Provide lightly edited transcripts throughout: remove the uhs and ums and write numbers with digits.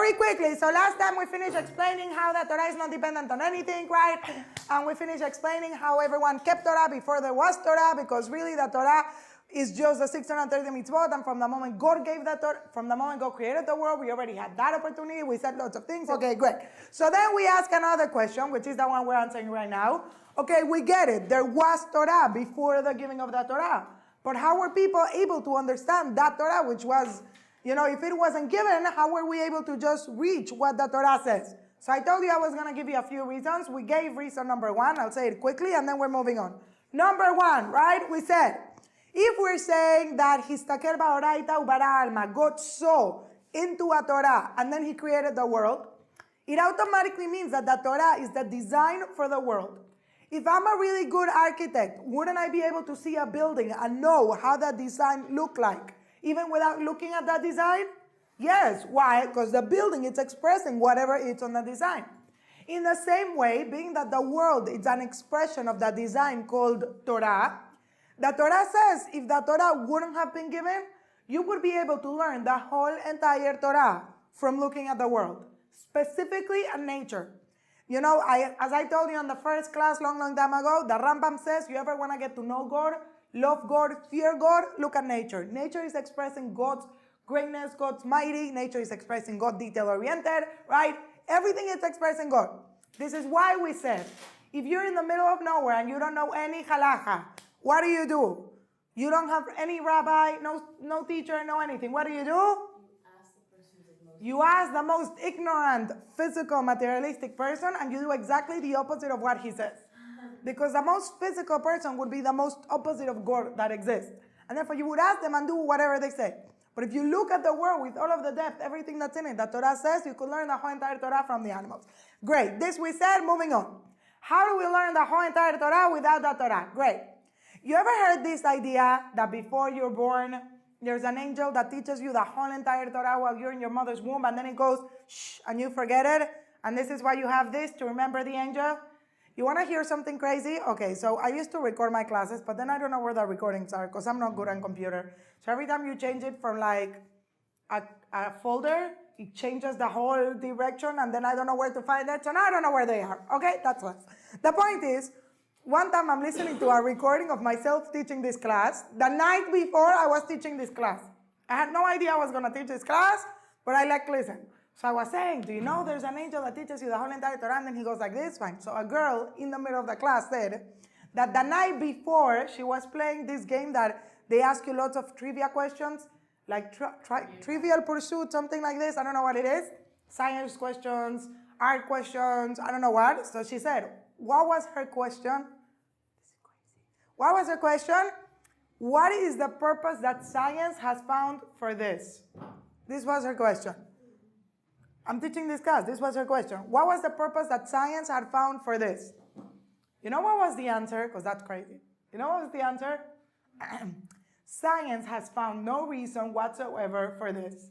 very quickly. So last time we finished explaining how the Torah is not dependent on anything, right? And we finished explaining how everyone kept Torah before there was Torah, because really the Torah is just the 630 mitzvot, and from the moment God gave that Torah, from the moment God created the world, we already had that opportunity. We said lots of things. Okay, great. So then we ask another question, which is the one we're answering right now. Okay, we get it. There was Torah before the giving of the Torah. But how were people able to understand that Torah, which was, if it wasn't given, how were we able to just reach what the Torah says? So I told you I was going to give you a few reasons. We gave reason number one. I'll say it quickly, and then we're moving on. Number one, right? We said, if we're saying that Histakel ba'oraita ubara alma, God saw into a Torah, and then he created the world, it automatically means that the Torah is the design for the world. If I'm a really good architect, wouldn't I be able to see a building and know how that design looked like, even without looking at that design? Yes. Why? Because the building is expressing whatever is on the design. In the same way, being that the world is an expression of the design called Torah, the Torah says if the Torah wouldn't have been given, you would be able to learn the whole entire Torah from looking at the world, specifically at nature. As I told you in the first class long time ago, the Rambam says, you ever want to get to know God, love God, fear God, look at nature. Nature is expressing God's greatness, God's mighty. Nature is expressing God detail-oriented, right? Everything is expressing God. This is why we said, if you're in the middle of nowhere and you don't know any halacha, what do? You don't have any rabbi, no teacher, no anything. What do? You ask the most ignorant, physical, materialistic person, and you do exactly the opposite of what he says. Because the most physical person would be the most opposite of God that exists. And therefore you would ask them and do whatever they say. But if you look at the world with all of the depth, everything that's in it, the Torah says, you could learn the whole entire Torah from the animals. Great. This we said, moving on. How do we learn the whole entire Torah without the Torah? Great. You ever heard this idea that before you're born, there's an angel that teaches you the whole entire Torah while you're in your mother's womb, and then it goes, shh, and you forget it? And this is why you have this, to remember the angel? You want to hear something crazy? Okay, so I used to record my classes, but then I don't know where the recordings are, because I'm not good on computer. So every time you change it from like a folder, it changes the whole direction, and then I don't know where to find it, so now I don't know where they are. Okay, that's what. The point is, one time I'm listening to a recording of myself teaching this class. The night before I was teaching this class. I had no idea I was going to teach this class, but I like listen. So I was saying, do you know there's an angel that teaches you the whole entire Torah? And then he goes like this, fine. So a girl in the middle of the class said that the night before she was playing this game that they ask you lots of trivia questions, like Trivial Pursuit, something like this. I don't know what it is. Science questions, art questions, I don't know what. So she said, what was her question? What was her question? What is the purpose that science has found for this? This was her question. I'm teaching this class. This was her question. What was the purpose that science had found for this? You know what was the answer? Because that's crazy. You know what was the answer? Science has found no reason whatsoever for this.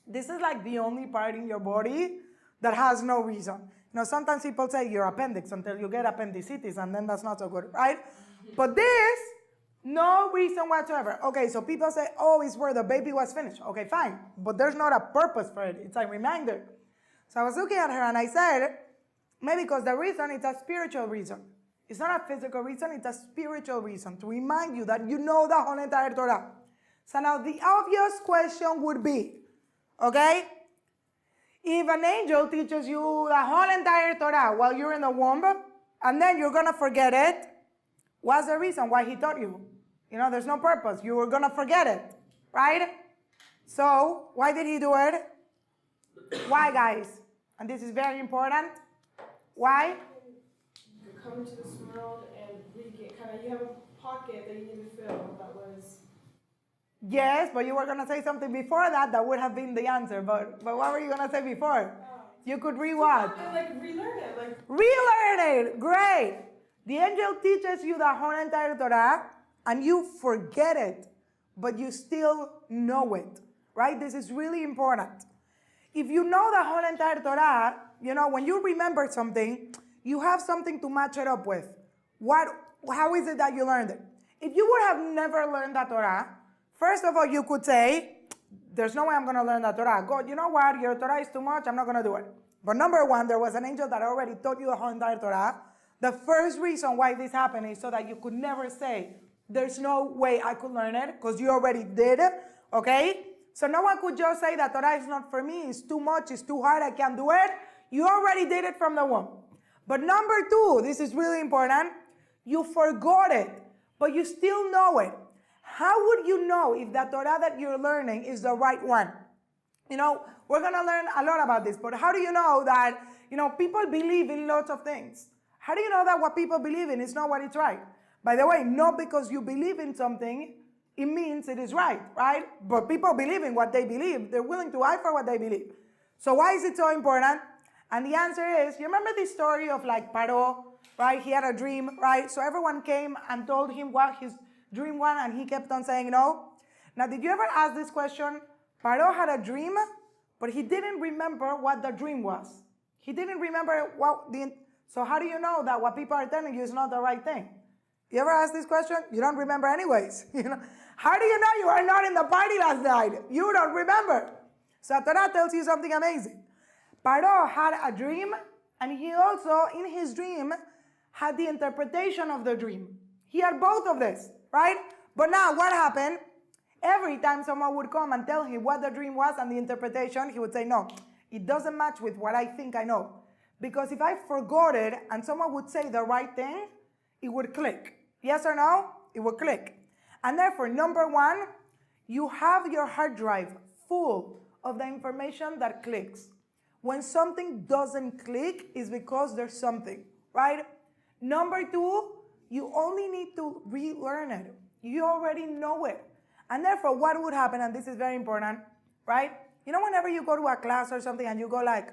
This is like the only part in your body that has no reason. Sometimes people say your appendix until you get appendicitis, and then that's not so good, right? But this, no reason whatsoever. Okay, so people say, oh, it's where the baby was finished. Okay, fine. But there's not a purpose for it. It's a reminder. So I was looking at her and I said, maybe because the reason is a spiritual reason. It's not a physical reason, it's a spiritual reason to remind you that you know the whole entire Torah. So now the obvious question would be, okay, if an angel teaches you the whole entire Torah while you're in the womb, and then you're going to forget it, what's the reason why he taught you? There's no purpose. You were going to forget it, right? So, why did he do it? Why, guys? And this is very important. Why? You come into this world and you have a pocket that you need to fill that was... Yes, but you were going to say something before that would have been the answer. But what were you going to say before? You could re-what? Relearn it. Relearn it. Great. The angel teaches you the whole entire Torah, and you forget it, but you still know it, right? This is really important. If you know the whole entire Torah, when you remember something, you have something to match it up with. How is it that you learned it? If you would have never learned the Torah, first of all, you could say, there's no way I'm going to learn the Torah. God, you know what? Your Torah is too much. I'm not going to do it. But number one, there was an angel that already taught you the whole entire Torah. The first reason why this happened is so that you could never say, there's no way I could learn it, because you already did it, okay? So no one could just say that Torah is not for me, it's too much, it's too hard, I can't do it. You already did it from the womb. But number two, this is really important, you forgot it, but you still know it. How would you know if the Torah that you're learning is the right one? You know, we're going to learn a lot about this, but how do you know that, people believe in lots of things? How do you know that what people believe in is not what is right? By the way, not because you believe in something, it means it is right? But people believe in what they believe. They're willing to die for what they believe. So why is it so important? And the answer is, you remember this story of like Paro, right? He had a dream, right? So everyone came and told him what his dream was, and he kept on saying no. Now, did you ever ask this question? Paro had a dream, but he didn't remember what the dream was. He didn't remember so how do you know that what people are telling you is not the right thing? You ever ask this question? You don't remember anyways. How do you know you are not in the party last night? You don't remember. So Torah tells you something amazing. Paro had a dream, and he also, in his dream, had the interpretation of the dream. He had both of this, right? But now what happened? Every time someone would come and tell him what the dream was and the interpretation, he would say, no, it doesn't match with what I think I know. Because if I forgot it and someone would say the right thing, it would click. Yes or no? It would click. And therefore, number one, you have your hard drive full of the information that clicks. When something doesn't click, it's because there's something, right? Number two, you only need to relearn it. You already know it. And therefore, what would happen, and this is very important, right? Whenever you go to a class or something and you go like,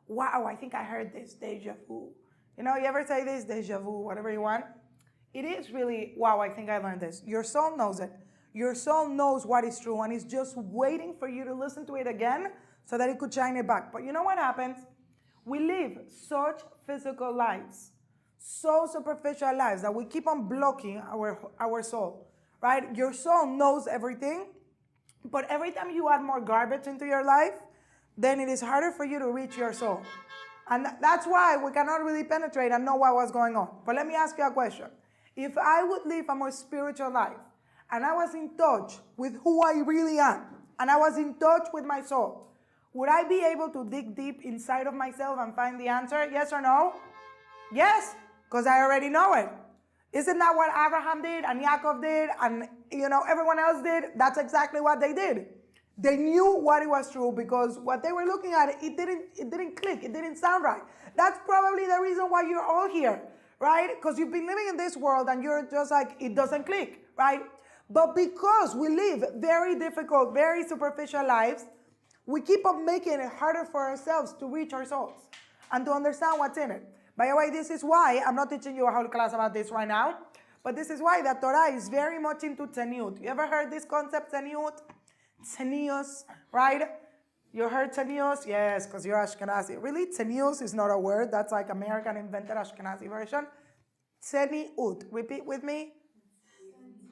wow, I think I heard this, deja vu. You ever say this, deja vu, whatever you want? It is really, wow, I think I learned this. Your soul knows it. Your soul knows what is true, and it's just waiting for you to listen to it again so that it could shine it back. But you know what happens? We live such physical lives, so superficial lives, that we keep on blocking our soul, right? Your soul knows everything, but every time you add more garbage into your life, then it is harder for you to reach your soul. And that's why we cannot really penetrate and know what was going on. But let me ask you a question. If I would live a more spiritual life, and I was in touch with who I really am, and I was in touch with my soul, would I be able to dig deep inside of myself and find the answer? Yes or no? Yes, because I already know it. Isn't that what Abraham did, and Yaakov did, and everyone else did? That's exactly what they did. They knew what it was true, because what they were looking at, it didn't click, it didn't sound right. That's probably the reason why you're all here, right? Because you've been living in this world and you're just like, it doesn't click, right? But because we live very difficult, very superficial lives, we keep on making it harder for ourselves to reach our souls and to understand what's in it. By the way, this is why, I'm not teaching you a whole class about this right now, but this is why the Torah is very much into tzeniut. You ever heard this concept, tzeniut? Tzenius, right? You heard tzenius? Yes, because you're Ashkenazi. Really? Tzenius is not a word. That's like American invented Ashkenazi version. Tzeniut. Repeat with me.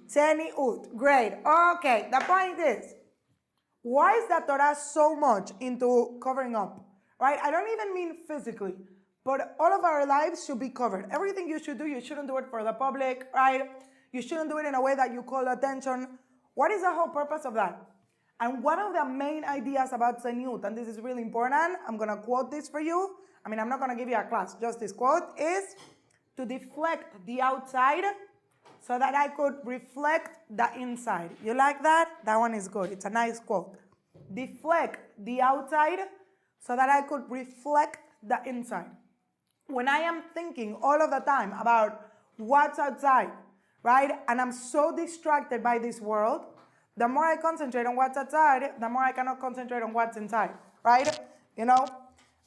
Tzeniut. Great. Okay, the point is, why is the Torah so much into covering up? Right? I don't even mean physically, but all of our lives should be covered. Everything you should do, you shouldn't do it for the public, right? You shouldn't do it in a way that you call attention. What is the whole purpose of that? And one of the main ideas about tzeniut, and this is really important, I'm going to quote this for you. I'm not going to give you a class, just this quote, is to deflect the outside so that I could reflect the inside. You like that? That one is good. It's a nice quote. Deflect the outside so that I could reflect the inside. When I am thinking all of the time about what's outside, right, and I'm so distracted by this world, the more I concentrate on what's outside, the more I cannot concentrate on what's inside, right?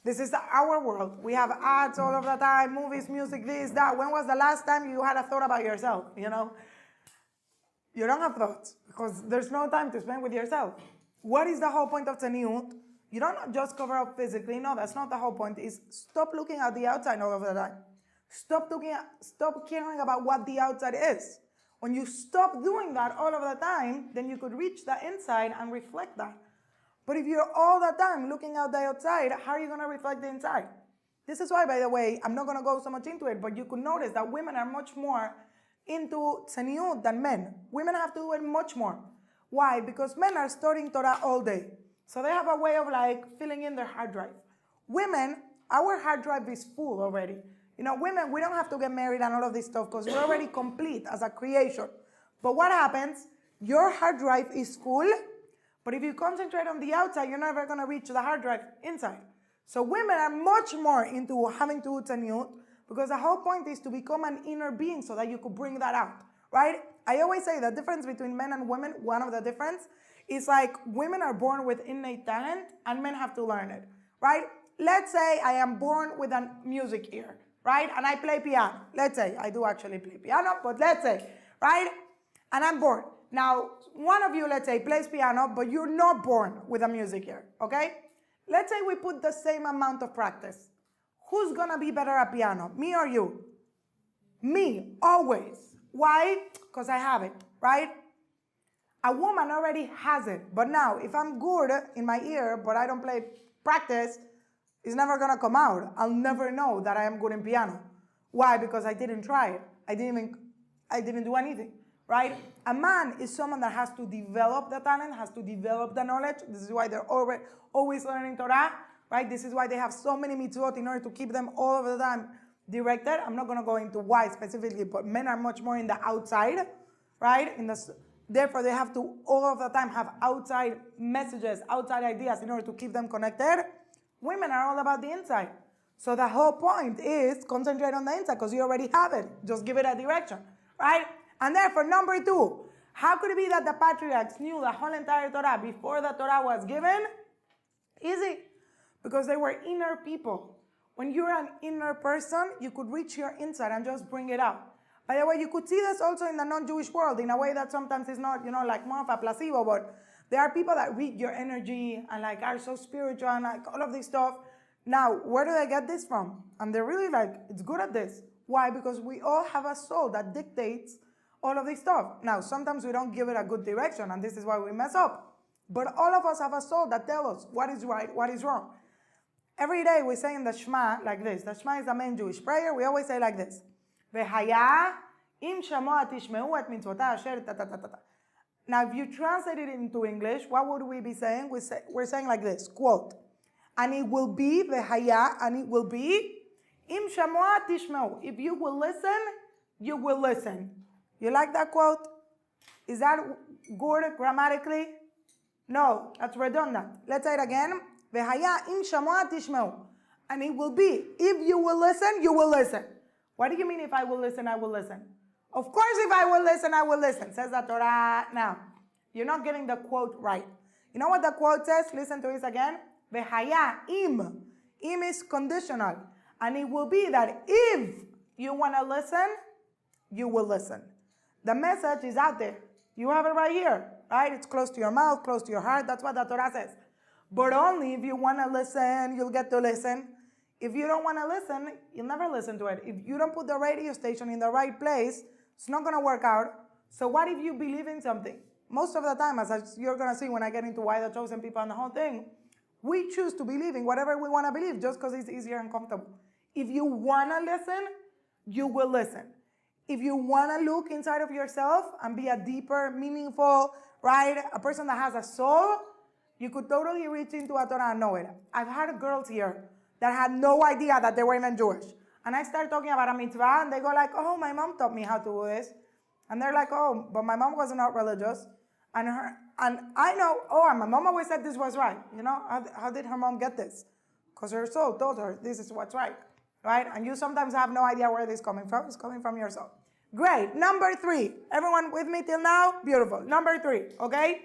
This is our world. We have ads all of the time, movies, music, this, that. When was the last time you had a thought about yourself, You don't have thoughts because there's no time to spend with yourself. What is the whole point of tzeniut? You don't just cover up physically. No, that's not the whole point. Is stop looking at the outside all of the time. Stop caring about what the outside is. When you stop doing that all of the time, then you could reach the inside and reflect that. But if you're all the time looking out the outside, how are you going to reflect the inside? This is why, by the way, I'm not going to go so much into it, but you could notice that women are much more into tzniut than men. Women have to do it much more. Why? Because men are studying Torah all day. So they have a way of like filling in their hard drive. Women, our hard drive is full already. You know, women, we don't have to get married and all of this stuff because we're already complete as a creation. But what happens? Your hard drive is full, but if you concentrate on the outside, you're never going to reach the hard drive inside. So women are much more into having to do tzniut because the whole point is to become an inner being so that you could bring that out, right? I always say the difference between men and women, one of the difference, is like women are born with innate talent and men have to learn it, right? Let's say I am born with a music ear, right? And I play piano. Let's say, I do actually play piano, but let's say, right? And I'm born. Now, one of you, let's say, plays piano, but you're not born with a music ear, okay? Let's say we put the same amount of practice. Who's gonna be better at piano, me or you? Me, always. Why? Because I have it, right? A woman already has it, but now if I'm good in my ear, but I don't play practice, it's never gonna come out. I'll never know that I am good in piano. Why? Because I didn't try it. I didn't do anything, right? A man is someone that has to develop the talent, has to develop the knowledge. This is why they're always learning Torah, right? This is why they have so many mitzvot in order to keep them all of the time directed. I'm not going to go into why specifically, but men are much more in the outside, right? Therefore, they have to all of the time have outside messages, outside ideas in order to keep them connected. Women are all about the inside. So the whole point is concentrate on the inside because you already have it. Just give it a direction, right? And therefore, number 2, how could it be that the patriarchs knew the whole entire Torah before the Torah was given? Easy. Because they were inner people. When you're an inner person, you could reach your inside and just bring it out. By the way, you could see this also in the non-Jewish world in a way that sometimes is not, like more of a placebo, but there are people that read your energy and like are so spiritual and like all of this stuff. Now, where do they get this from? And they're really like, it's good at this. Why? Because we all have a soul that dictates all of this stuff. Now, sometimes we don't give it a good direction, and this is why we mess up. But all of us have a soul that tells us what is right, what is wrong. Every day we say in the Shema like this. The Shema is the main Jewish prayer. We always say like this. V'haya im shamoa tishmeu et mitzvotah asher ta ta ta ta. Now, if you translate it into English, what would we be saying? We're saying like this, quote, and it will be, v'haya, and it will be, im shamoa tishmeu. If you will listen, you will listen. You like that quote? Is that good grammatically? No, that's redundant. Let's say it again. V'haya im shamoa tishmeu. And it will be, if you will listen, you will listen. What do you mean if I will listen, I will listen? Of course, if I will listen, I will listen, says the Torah. Now, you're not getting the quote right. You know what the quote says? Listen to this again. V'haya im. Im is conditional. And it will be that if you want to listen, you will listen. The message is out there. You have it right here, right? It's close to your mouth, close to your heart. That's what the Torah says. But only if you want to listen, you'll get to listen. If you don't want to listen, you'll never listen to it. If you don't put the radio station in the right place, it's not going to work out. So what if you believe in something? Most of the time, as you're going to see when I get into why the chosen people and the whole thing, we choose to believe in whatever we want to believe just because it's easier and comfortable. If you want to listen, you will listen. If you want to look inside of yourself and be a deeper, meaningful, right, a person that has a soul, you could totally reach into a Torah and know it. I've had girls here that had no idea that they were even Jewish. And I start talking about a mitzvah, and they go like, oh, my mom taught me how to do this. And they're like, oh, but my mom was not religious. And I know, oh, and my mom always said this was right. You know, how did her mom get this? Because her soul told her this is what's right. Right? And you sometimes have no idea where this is coming from. It's coming from your soul. Great. Number 3. Everyone with me till now? Beautiful. Number 3, okay?